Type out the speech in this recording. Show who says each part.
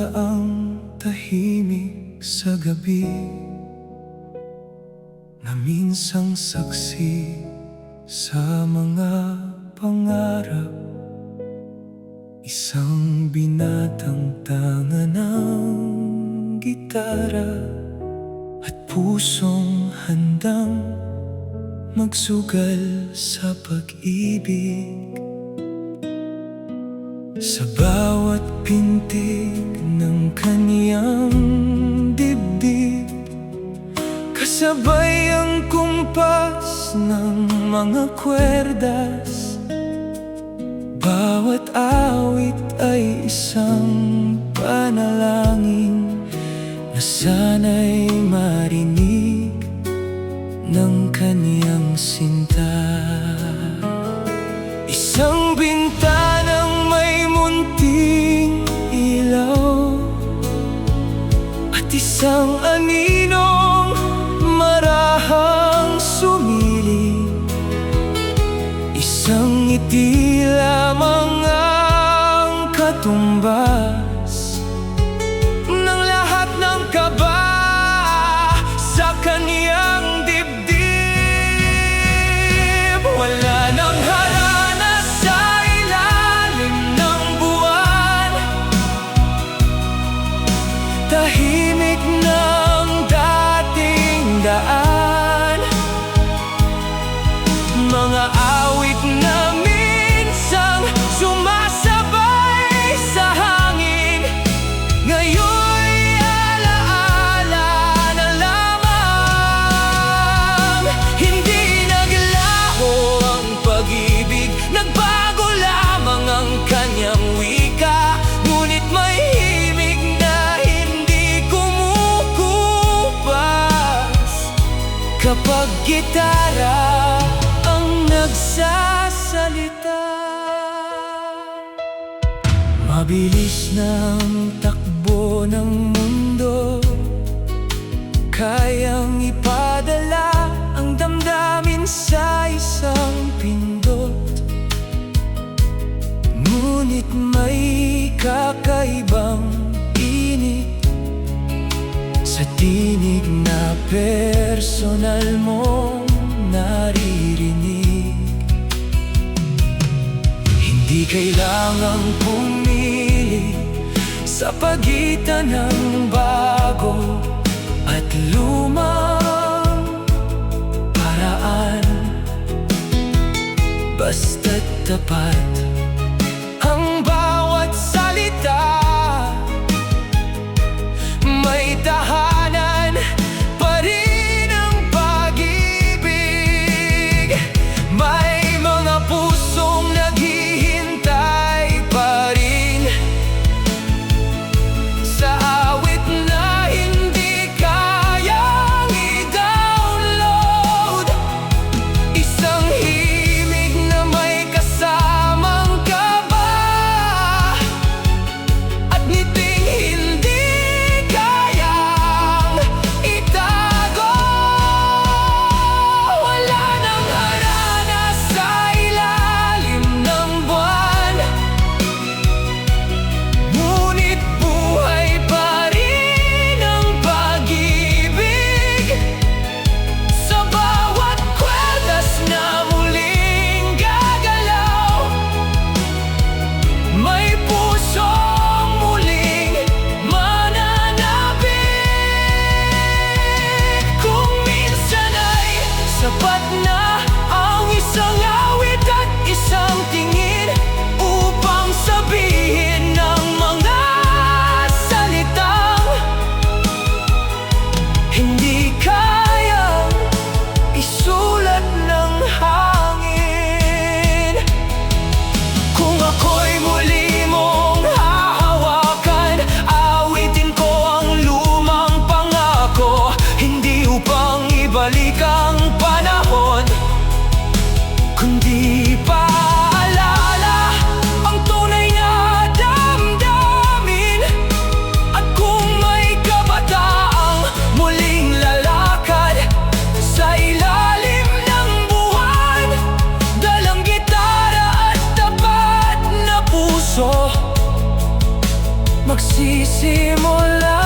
Speaker 1: Nagdaang tahimik sa gabi, na minsang saksi sa mga pangarap. Isang binatang tanga ng gitara, at pusong handang magsugal sa pag-ibig. Sa bawat pintig ng kaniyang dibdib, kasabay ang kumpas ng mga kwerdas. Bawat awit ay isang panalangin na sana'y marinig ng kaniyang sinta. Isang bintanang may munting ilaw, at isang aninong marahang sumilip. Isang ngiti lamang ang katumbas ng lahat ng kaba sa kaniyang dibdib. Wala nang harana sa ilalim ng buwan, tahimik ng dating daan. Mga awit na minsang sumasabay sa hangin, ngayon'y alaala na lamang. Hindi naglaho ang pag-ibig, nagbago lamang ang kanyang wika. Ngunit may himig na hindi kumukupas kapag gitara ang nagsasalita. Mabilis ng takbo ng mundo, kayang ipadala ang damdamin sa isang pindot. Ngunit may kakaibang init sa tinig na personal mong naririnig. Hindi kailangang pumili sa pagitan ng bago at lumang paraan, basta't tapat ang bawat salita. May tahanan pa rin ang pag-ibig, may mga pusong naghihintay pa rin sa awit na hindi kayang i-download. Isang himig na may kasamang kaba, at ngiting hindi kayang magsisimula.